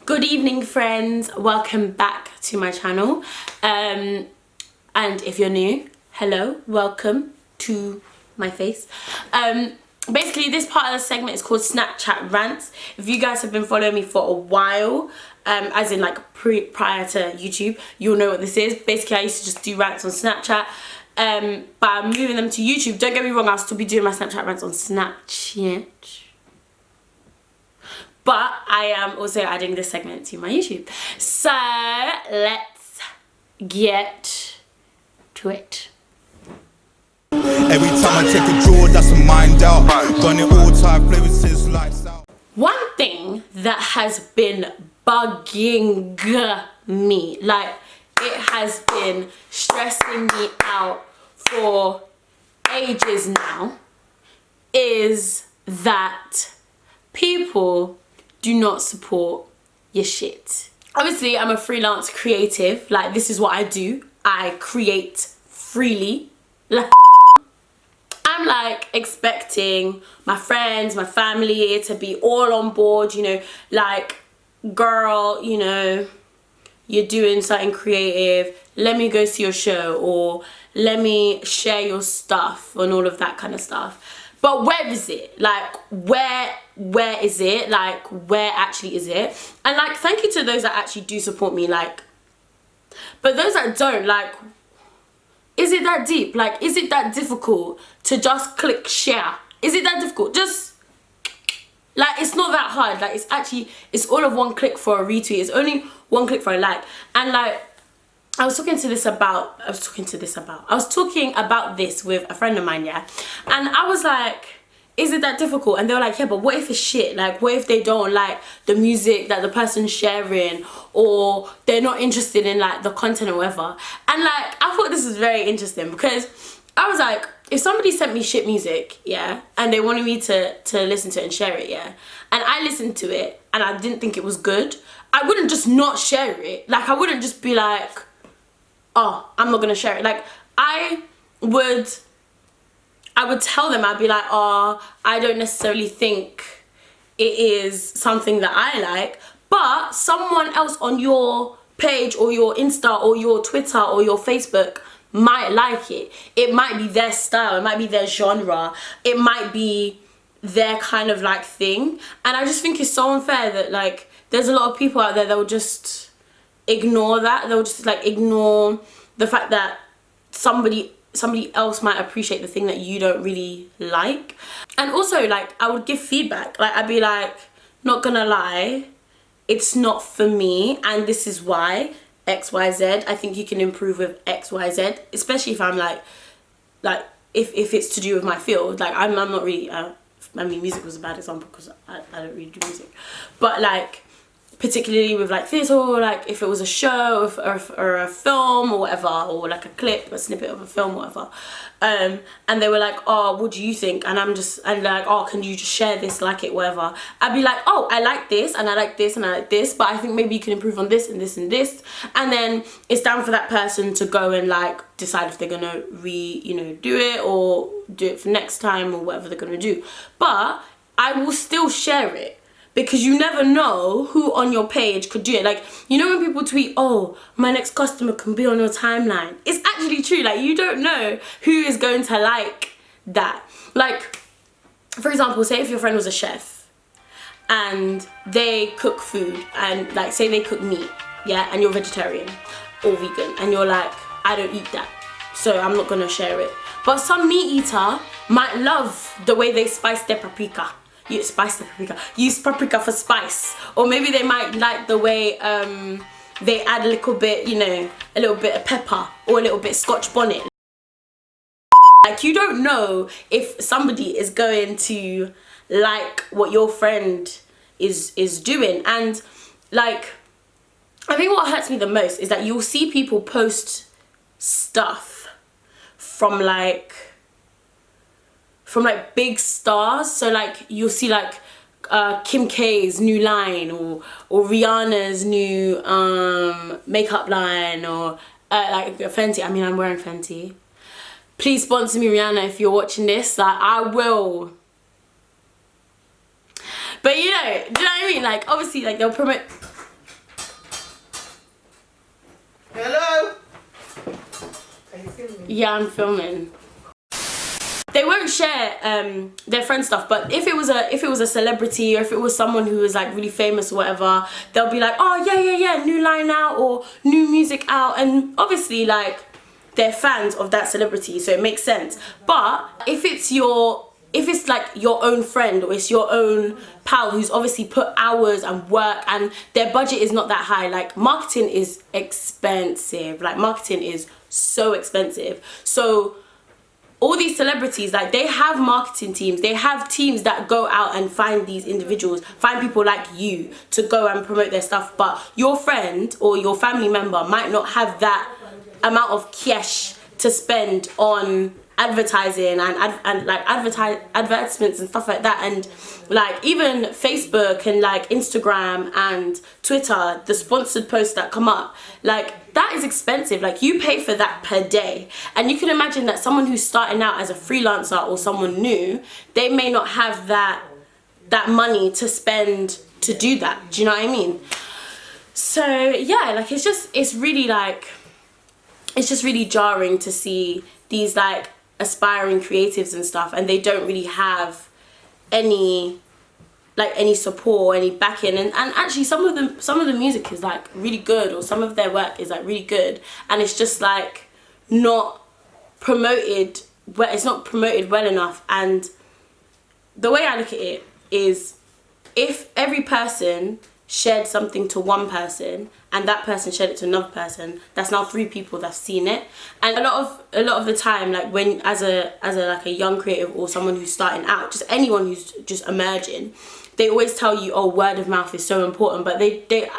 Good evening, friends. Welcome back to my channel. And if you're new, hello, welcome to my face. Basically, this part of the segment is called Snapchat Rants. If you guys have been following me for a while, as in like prior to YouTube, you'll know what this is. Basically, I used to just do rants on Snapchat, but I'm moving them to YouTube. Don't get me wrong, I'll still be doing my Snapchat rants on Snapchat. But I am also adding this segment to my YouTube. So let's get to it. Every time I take a draw, that's a mind out. Done it all time, flavors since lights out. One thing that has been bugging me, like it has been stressing me out for ages now, is that people do not support your shit. Obviously, I'm a freelance creative. Like, this is what I do. I create freely. Like, I'm like expecting my friends, my family to be all on board, you know, like, girl, you know, you're doing something creative, let me go see your show, or let me share your stuff and all of that kind of stuff. But where is it? Like, where is it? Like, where actually is it? And like, thank you to those that actually do support me, like, but those that don't, like, is it that deep? Like, is it that difficult to just click share? Is it that difficult? Just, like, it's not that hard. Like, it's all of one click for a retweet. It's only one click for a like. And like, I was talking about this with a friend of mine, yeah, and I was like, is it that difficult? And they were like, yeah, but what if it's shit? Like, what if they don't like the music that the person's sharing, or they're not interested in like the content or whatever? And like, I thought this was very interesting, because I was like, if somebody sent me shit music, yeah, and they wanted me to listen to it and share it, yeah, and I listened to it and I didn't think it was good, I wouldn't just not share it. Like, I wouldn't just be like, oh, I'm not gonna share it. Like, I would tell them, I'd be like, oh, I don't necessarily think it is something that I like, but someone else on your page or your Insta or your Twitter or your Facebook might like it. It might be their style, it might be their genre, it might be their kind of like thing. And I just think it's so unfair that like there's a lot of people out there that will just ignore that. They'll just like ignore the fact that somebody else might appreciate the thing that you don't really like. And also, like, I would give feedback. Like, I'd be like, not gonna lie, it's not for me, and this is why XYZ. I think you can improve with XYZ, especially if I'm like if it's to do with my field. Like, I'm not really I mean, music was a bad example because I don't really do music, but like, particularly with like theatre, or like if it was a show or a film or whatever, or like a clip, a snippet of a film or whatever, and they were like, oh, what do you think? And I'm like, oh, can you just share this, like it, whatever. I'd be like, oh, I like this and I like this and I like this, but I think maybe you can improve on this and this and this. And then it's down for that person to go and like decide if they're gonna do it or do it for next time or whatever they're gonna do. But I will still share it, because you never know who on your page could do it. Like, you know when people tweet, oh, my next customer can be on your timeline? It's actually true. Like, you don't know who is going to like that. Like, for example, say if your friend was a chef and they cook food, and like, say they cook meat, yeah, and you're vegetarian or vegan, and you're like, I don't eat that, so I'm not gonna share it. But some meat eater might love the way they spice their paprika. Use paprika for spice, or maybe they might like the way they add a little bit, you know, a little bit of pepper or a little bit of Scotch bonnet. Like, you don't know if somebody is going to like what your friend is doing. And like, I think what hurts me the most is that you'll see people post stuff from like big stars. So like, you'll see like Kim K's new line, or Rihanna's new makeup line, or like Fenty. I mean, I'm wearing Fenty. Please sponsor me, Rihanna, if you're watching this. Like, I will. But you know, do you know what I mean? Like, obviously, like, they'll promote Yeah, I'm filming. They won't share their friend stuff, but if it was a celebrity, or if it was someone who was like really famous or whatever, they'll be like, oh yeah, new line out or new music out, and obviously like they're fans of that celebrity, so it makes sense. But if it's like your own friend, or it's your own pal who's obviously put hours and work, and their budget is not that high, like marketing is expensive, like marketing is so expensive. So all these celebrities, like, they have marketing teams, they have teams that go out and find these individuals, find people like you to go and promote their stuff. But your friend or your family member might not have that amount of cash to spend on advertising and like advertisements and stuff like that. And like even Facebook and like Instagram and Twitter, the sponsored posts that come up, like that is expensive. Like you pay for that per day, and you can imagine that someone who's starting out as a freelancer or someone new, they may not have that money to spend to do that. Do you know what I mean? So yeah, like it's just really jarring to see these like aspiring creatives and stuff, and they don't really have any support or any backing, and actually some of the music is like really good, or some of their work is like really good, and it's just like not promoted well enough. And the way I look at it is, if every person shared something to one person and that person shared it to another person, that's now 3 people that's seen it. And a lot of the time, like when as a like a young creative or someone who's starting out, just anyone who's just emerging, they always tell you, oh, word of mouth is so important, but they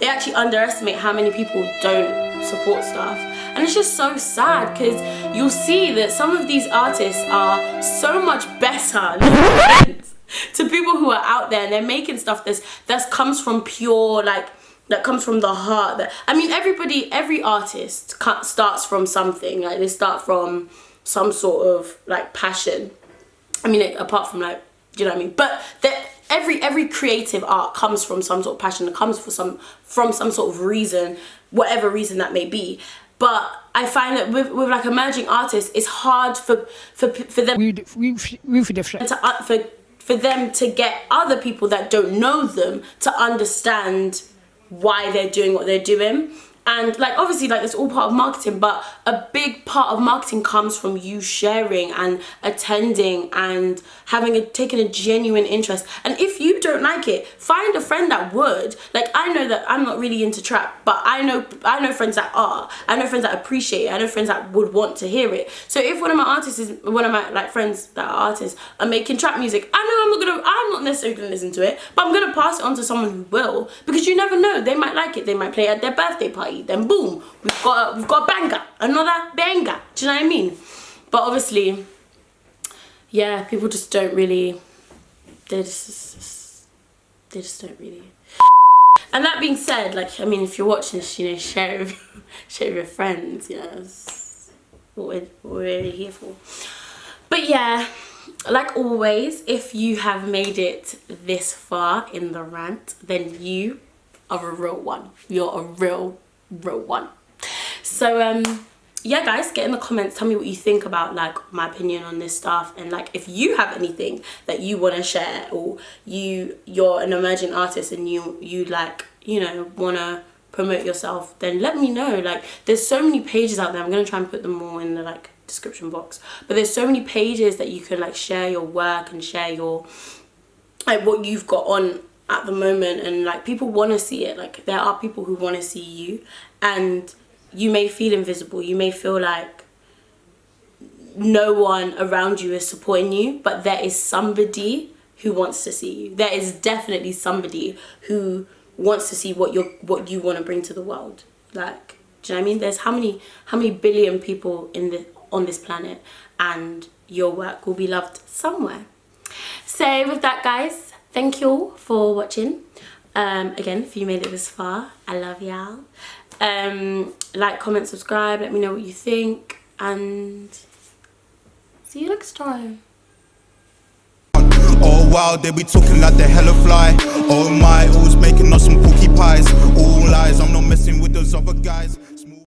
actually underestimate how many people don't support stuff. And it's just so sad, because you'll see that some of these artists are so much better to people who are out there, and they're making stuff that comes from pure, like, that comes from the heart. That, I mean, every artist starts from something. Like, they start from some sort of like passion. I mean, apart from like, do you know what I mean? But every creative art comes from some sort of passion. It comes from some sort of reason, whatever reason that may be. But I find that with like emerging artists, it's hard for them to get other people that don't know them to understand why they're doing what they're doing. And like, obviously, like, it's all part of marketing, but a big part of marketing comes from you sharing and attending and taking a genuine interest. And if you don't like it, find a friend that would. Like, I know that I'm not really into trap, but I know friends that are. I know friends that appreciate it. I know friends that would want to hear it. So if one of my like friends that are artists are making trap music, I know I'm not necessarily gonna listen to it, but I'm gonna pass it on to someone who will, because you never know, they might like it. They might play it at their birthday party. Then boom, we've got a banger, another banger. Do you know what I mean? But obviously, yeah, people just don't really. They just don't really. And that being said, like, I mean, if you're watching this, you know, share with your friends. You know, that's what we're here for. But yeah, like always, if you have made it this far in the rant, then you are a real one. You're a real one. So yeah, guys, get in the comments, tell me what you think about like my opinion on this stuff, and like if you have anything that you want to share, or you're an emerging artist and you like, you know, want to promote yourself, then let me know. Like, there's so many pages out there. I'm gonna try and put them all in the like description box, but there's so many pages that you can like share your work and share your like what you've got on at the moment, and like people want to see it. Like, there are people who want to see you, and you may feel invisible, you may feel like no one around you is supporting you, but there is somebody who wants to see you. There is definitely somebody who wants to see what you want to bring to the world. Like, do you know what I mean? There's how many billion people on this planet, and your work will be loved somewhere. So with that, guys, thank you all for watching. Again, if you made it this far, I love y'all. Like, comment, subscribe, let me know what you think, and see you next time. Oh wow, they be talking like the hella fly. Oh my, always making us some cookie pies. All lies, I'm not messing with those other guys.